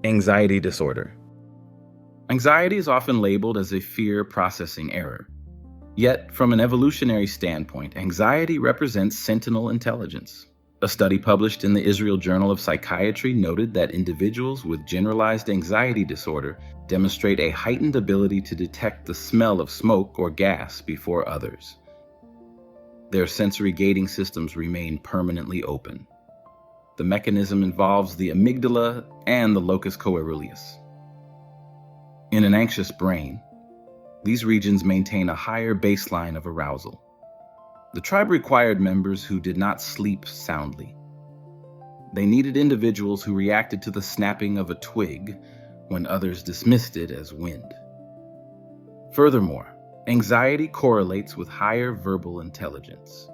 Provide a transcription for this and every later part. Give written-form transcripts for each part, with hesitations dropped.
Anxiety disorder. Anxiety is often labeled as a fear processing error. Yet, from an evolutionary standpoint, anxiety represents sentinel intelligence. A study published in the Israel Journal of Psychiatry noted that individuals with generalized anxiety disorder demonstrate a heightened ability to detect the smell of smoke or gas before others. Their sensory gating systems remain permanently open. The mechanism involves the amygdala and the locus coeruleus. In an anxious brain, these regions maintain a higher baseline of arousal. The tribe required members who did not sleep soundly. They needed individuals who reacted to the snapping of a twig when others dismissed it as wind. Furthermore, anxiety correlates with higher verbal intelligence.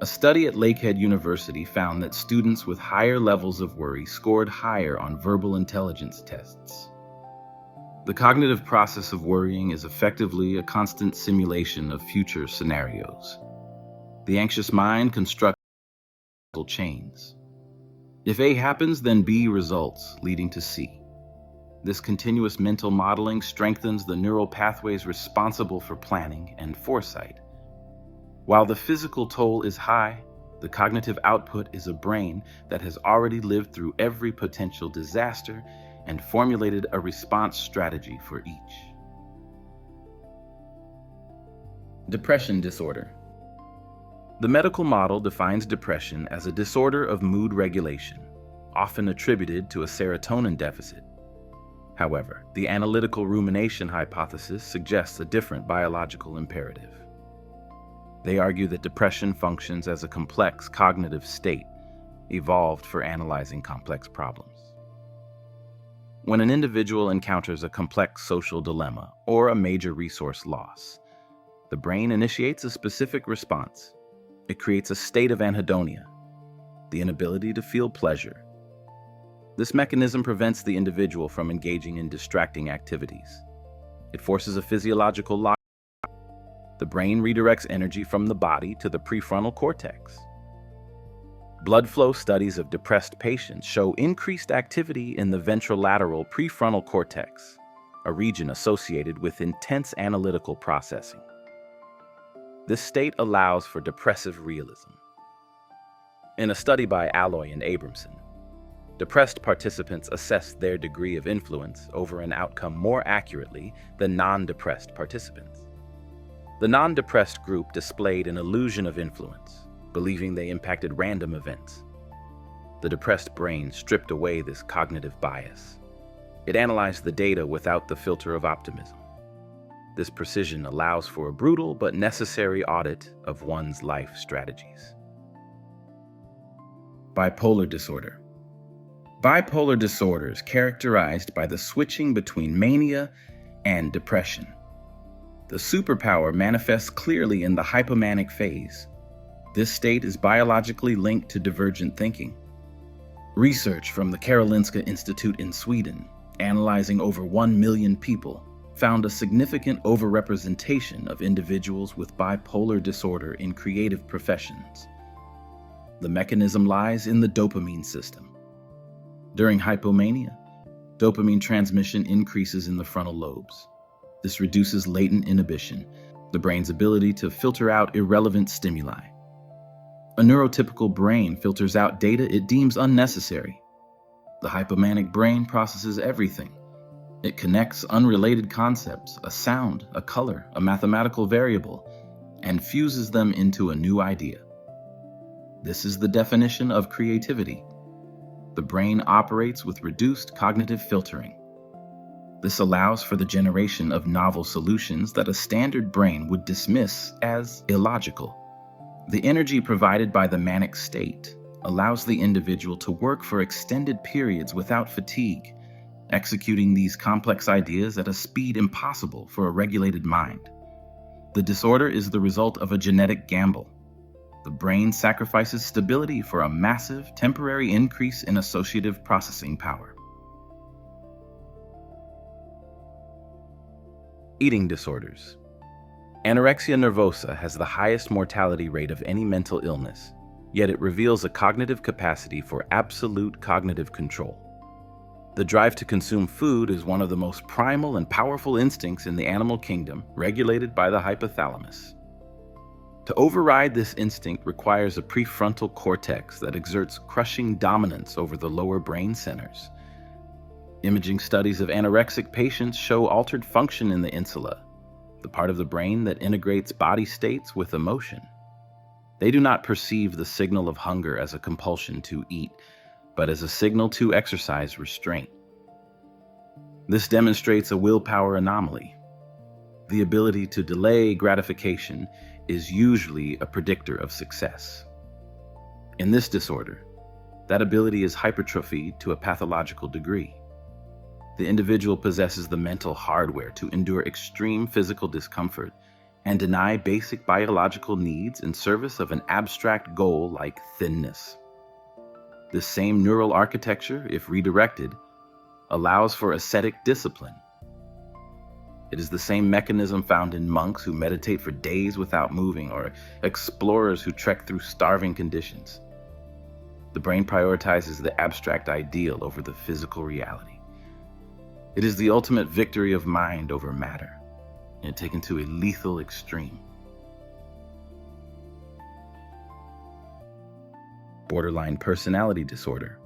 A study at Lakehead University found that students with higher levels of worry scored higher on verbal intelligence tests. The cognitive process of worrying is effectively a constant simulation of future scenarios. The anxious mind constructs chains. If A happens, then B results, leading to C. This continuous mental modeling strengthens the neural pathways responsible for planning and foresight. While the physical toll is high, the cognitive output is a brain that has already lived through every potential disaster and formulated a response strategy for each. Depression disorder. The medical model defines depression as a disorder of mood regulation, often attributed to a serotonin deficit. However, the analytical rumination hypothesis suggests a different biological imperative. They argue that depression functions as a complex cognitive state, evolved for analyzing complex problems. When an individual encounters a complex social dilemma or a major resource loss, the brain initiates a specific response. It creates a state of anhedonia, the inability to feel pleasure. This mechanism prevents the individual from engaging in distracting activities. It forces a physiological lock. The brain redirects energy from the body to the prefrontal cortex. Blood flow studies of depressed patients show increased activity in the ventrolateral prefrontal cortex, a region associated with intense analytical processing. This state allows for depressive realism. In a study by Alloy and Abramson, depressed participants assessed their degree of influence over an outcome more accurately than non-depressed participants. The non-depressed group displayed an illusion of influence, believing they impacted random events. The depressed brain stripped away this cognitive bias. It analyzed the data without the filter of optimism. This precision allows for a brutal but necessary audit of one's life strategies. Bipolar disorder. Bipolar disorder is characterized by the switching between mania and depression. The superpower manifests clearly in the hypomanic phase. This state is biologically linked to divergent thinking. Research from the Karolinska Institute in Sweden, analyzing over 1 million people, found a significant overrepresentation of individuals with bipolar disorder in creative professions. The mechanism lies in the dopamine system. During hypomania, dopamine transmission increases in the frontal lobes. This reduces latent inhibition, the brain's ability to filter out irrelevant stimuli. A neurotypical brain filters out data it deems unnecessary. The hypomanic brain processes everything. It connects unrelated concepts, a sound, a color, a mathematical variable, and fuses them into a new idea. This is the definition of creativity. The brain operates with reduced cognitive filtering. This allows for the generation of novel solutions that a standard brain would dismiss as illogical. The energy provided by the manic state allows the individual to work for extended periods without fatigue, executing these complex ideas at a speed impossible for a regulated mind. The disorder is the result of a genetic gamble. The brain sacrifices stability for a massive, temporary increase in associative processing power. Eating disorders. Anorexia nervosa has the highest mortality rate of any mental illness, yet it reveals a cognitive capacity for absolute cognitive control. The drive to consume food is one of the most primal and powerful instincts in the animal kingdom, regulated by the hypothalamus. To override this instinct requires a prefrontal cortex that exerts crushing dominance over the lower brain centers. Imaging studies of anorexic patients show altered function in the insula, the part of the brain that integrates body states with emotion. They do not perceive the signal of hunger as a compulsion to eat, but as a signal to exercise restraint. This demonstrates a willpower anomaly. The ability to delay gratification is usually a predictor of success. In this disorder, that ability is hypertrophied to a pathological degree. The individual possesses the mental hardware to endure extreme physical discomfort and deny basic biological needs in service of an abstract goal like thinness. This same neural architecture, if redirected, allows for ascetic discipline. It is the same mechanism found in monks who meditate for days without moving, or explorers who trek through starving conditions. The brain prioritizes the abstract ideal over the physical reality. It is the ultimate victory of mind over matter, and taken to a lethal extreme. Borderline personality disorder.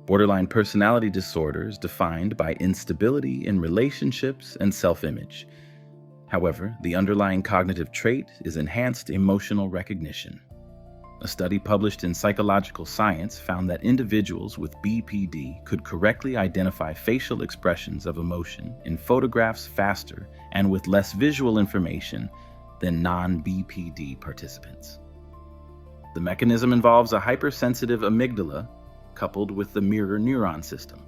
Borderline personality disorder is defined by instability in relationships and self-image. However, the underlying cognitive trait is enhanced emotional recognition. A study published in Psychological Science found that individuals with BPD could correctly identify facial expressions of emotion in photographs faster and with less visual information than non-BPD participants. The mechanism involves a hypersensitive amygdala coupled with the mirror neuron system.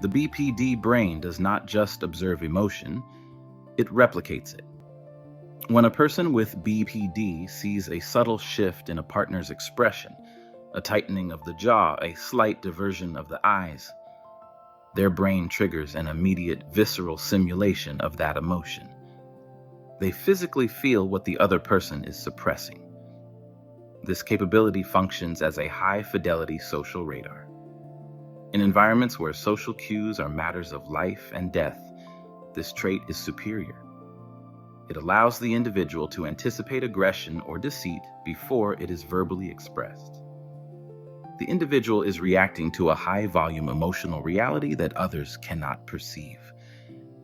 The BPD brain does not just observe emotion, it replicates it. When a person with BPD sees a subtle shift in a partner's expression, a tightening of the jaw, a slight diversion of the eyes, their brain triggers an immediate visceral simulation of that emotion. They physically feel what the other person is suppressing. This capability functions as a high-fidelity social radar. In environments where social cues are matters of life and death, this trait is superior. It allows the individual to anticipate aggression or deceit before it is verbally expressed. The individual is reacting to a high-volume emotional reality that others cannot perceive.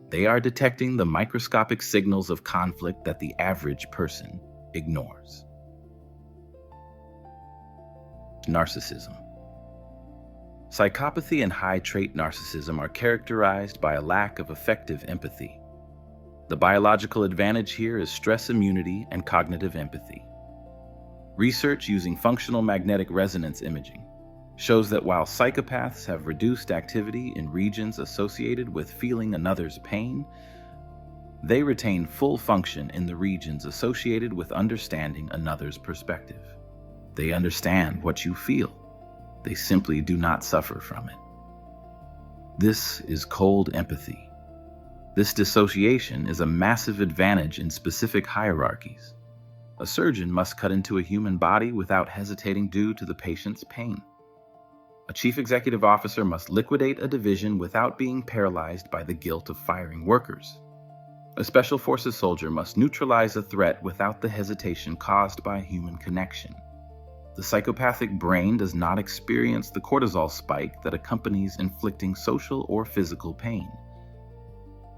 They are detecting the microscopic signals of conflict that the average person ignores. Narcissism. Psychopathy and high-trait narcissism are characterized by a lack of effective empathy. The biological advantage here is stress immunity and cognitive empathy. Research using functional magnetic resonance imaging shows that while psychopaths have reduced activity in regions associated with feeling another's pain, they retain full function in the regions associated with understanding another's perspective. They understand what you feel. They simply do not suffer from it. This is cold empathy. This dissociation is a massive advantage in specific hierarchies. A surgeon must cut into a human body without hesitating due to the patient's pain. A chief executive officer must liquidate a division without being paralyzed by the guilt of firing workers. A special forces soldier must neutralize a threat without the hesitation caused by human connection. The psychopathic brain does not experience the cortisol spike that accompanies inflicting social or physical pain.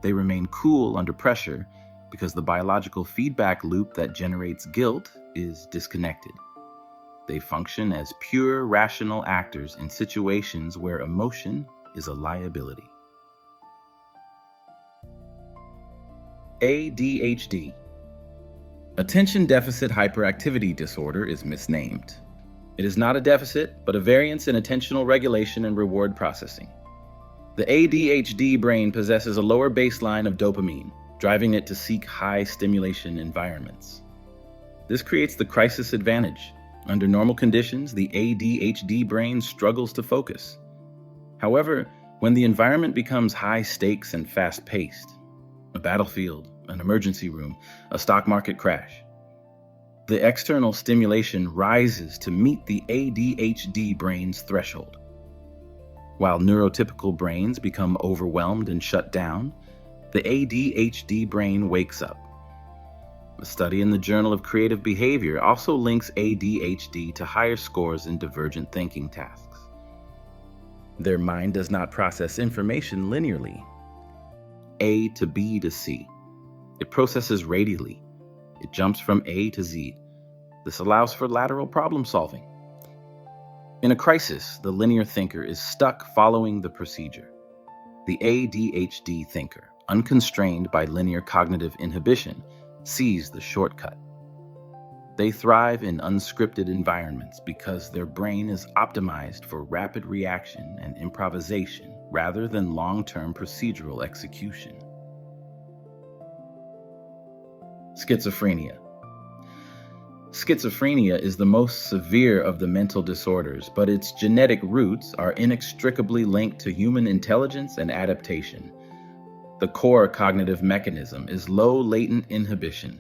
They remain cool under pressure because the biological feedback loop that generates guilt is disconnected. They function as pure rational actors in situations where emotion is a liability. ADHD. Attention Deficit Hyperactivity Disorder is misnamed. It is not a deficit, but a variance in attentional regulation and reward processing. The ADHD brain possesses a lower baseline of dopamine, driving it to seek high stimulation environments. This creates the crisis advantage. Under normal conditions, the ADHD brain struggles to focus. However, when the environment becomes high stakes and fast-paced, a battlefield, an emergency room, a stock market crash, the external stimulation rises to meet the ADHD brain's threshold. While neurotypical brains become overwhelmed and shut down, the ADHD brain wakes up. A study in the Journal of Creative Behavior also links ADHD to higher scores in divergent thinking tasks. Their mind does not process information linearly, A to B to C. It processes radially. It jumps from A to Z. This allows for lateral problem solving. In a crisis, the linear thinker is stuck following the procedure. The ADHD thinker, unconstrained by linear cognitive inhibition, sees the shortcut. They thrive in unscripted environments because their brain is optimized for rapid reaction and improvisation rather than long-term procedural execution. Schizophrenia. Schizophrenia is the most severe of the mental disorders, but its genetic roots are inextricably linked to human intelligence and adaptation. The core cognitive mechanism is low latent inhibition.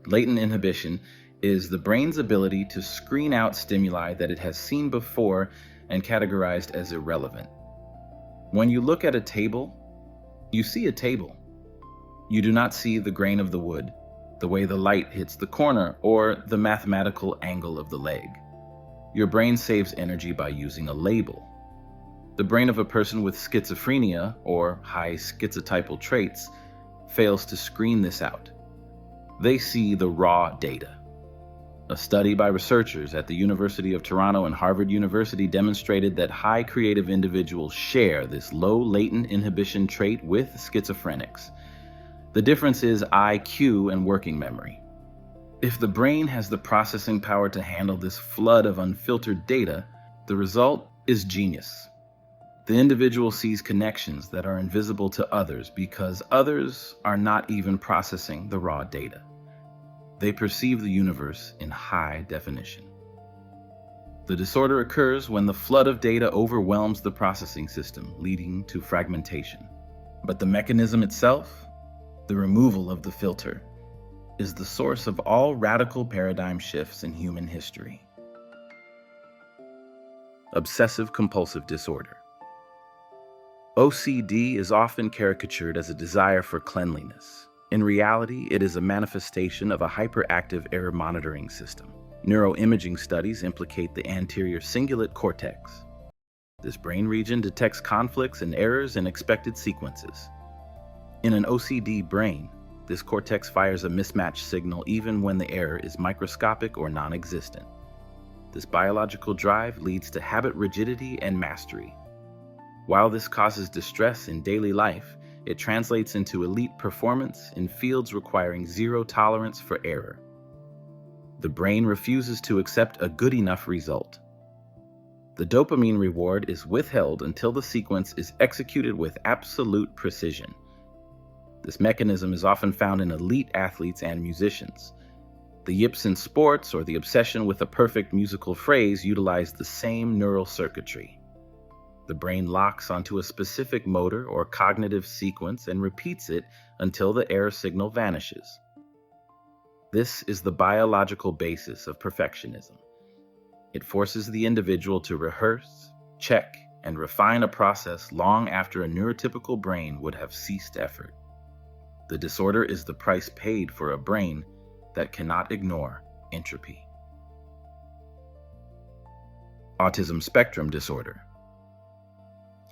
Latent inhibition is the brain's ability to screen out stimuli that it has seen before and categorized as irrelevant. When you look at a table, you see a table. You do not see the grain of the wood, the way the light hits the corner, or the mathematical angle of the leg. Your brain saves energy by using a label. The brain of a person with schizophrenia, or high schizotypal traits, fails to screen this out. They see the raw data. A study by researchers at the University of Toronto and Harvard University demonstrated that high creative individuals share this low latent inhibition trait with schizophrenics. The difference is IQ and working memory. If the brain has the processing power to handle this flood of unfiltered data, the result is genius. The individual sees connections that are invisible to others because others are not even processing the raw data. They perceive the universe in high definition. The disorder occurs when the flood of data overwhelms the processing system, leading to fragmentation. But the mechanism itself, the removal of the filter, is the source of all radical paradigm shifts in human history. Obsessive-Compulsive Disorder. OCD is often caricatured as a desire for cleanliness. In reality, it is a manifestation of a hyperactive error monitoring system. Neuroimaging studies implicate the anterior cingulate cortex. This brain region detects conflicts and errors in expected sequences. In an OCD brain, this cortex fires a mismatch signal even when the error is microscopic or non-existent. This biological drive leads to habit rigidity and mastery. While this causes distress in daily life, it translates into elite performance in fields requiring zero tolerance for error. The brain refuses to accept a good enough result. The dopamine reward is withheld until the sequence is executed with absolute precision. This mechanism is often found in elite athletes and musicians. The yips in sports or the obsession with a perfect musical phrase utilize the same neural circuitry. The brain locks onto a specific motor or cognitive sequence and repeats it until the error signal vanishes. This is the biological basis of perfectionism. It forces the individual to rehearse, check, and refine a process long after a neurotypical brain would have ceased effort. The disorder is the price paid for a brain that cannot ignore entropy. Autism spectrum disorder.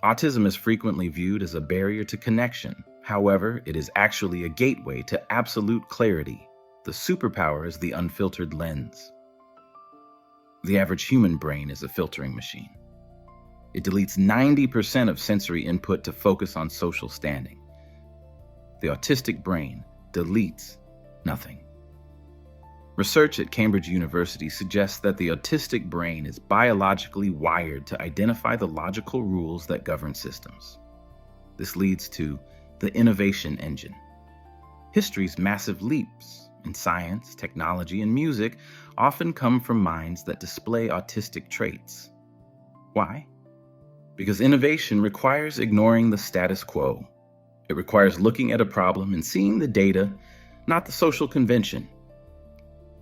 Autism is frequently viewed as a barrier to connection. However, it is actually a gateway to absolute clarity. The superpower is the unfiltered lens. The average human brain is a filtering machine. It deletes 90% of sensory input to focus on social standing. The autistic brain deletes nothing. Research at Cambridge University suggests that the autistic brain is biologically wired to identify the logical rules that govern systems. This leads to the innovation engine. History's massive leaps in science, technology, and music often come from minds that display autistic traits. Why? Because innovation requires ignoring the status quo. It requires looking at a problem and seeing the data, not the social convention.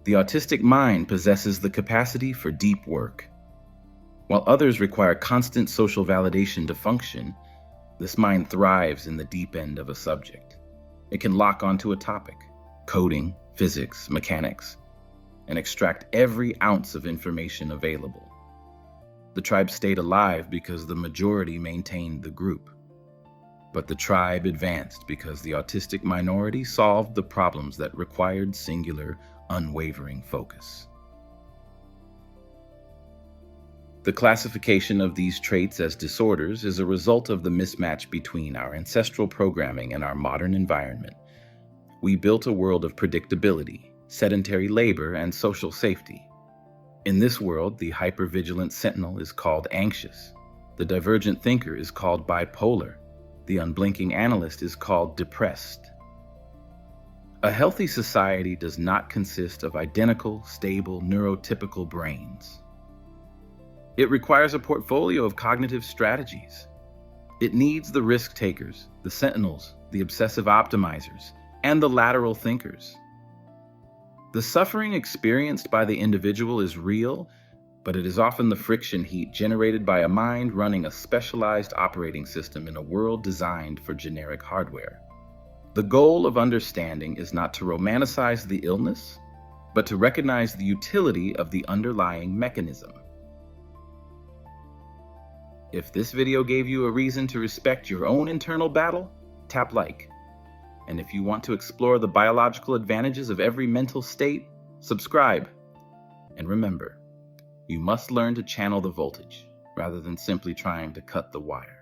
The autistic mind possesses the capacity for deep work. While others require constant social validation to function, this mind thrives in the deep end of a subject. It can lock onto a topic, coding, physics, mechanics, and extract every ounce of information available. The tribe stayed alive because the majority maintained the group. But the tribe advanced because the autistic minority solved the problems that required singular, unwavering focus. The classification of these traits as disorders is a result of the mismatch between our ancestral programming and our modern environment. We built a world of predictability, sedentary labor, and social safety. In this world, the hypervigilant sentinel is called anxious. The divergent thinker is called bipolar. The unblinking analyst is called depressed. A healthy society does not consist of identical, stable, neurotypical brains. It requires a portfolio of cognitive strategies. It needs the risk takers, the sentinels, the obsessive optimizers, and the lateral thinkers. The suffering experienced by the individual is real, but it is often the friction heat generated by a mind running a specialized operating system in a world designed for generic hardware. The goal of understanding is not to romanticize the illness, but to recognize the utility of the underlying mechanism. If this video gave you a reason to respect your own internal battle, tap like. And if you want to explore the biological advantages of every mental state, subscribe. And remember, you must learn to channel the voltage rather than simply trying to cut the wire.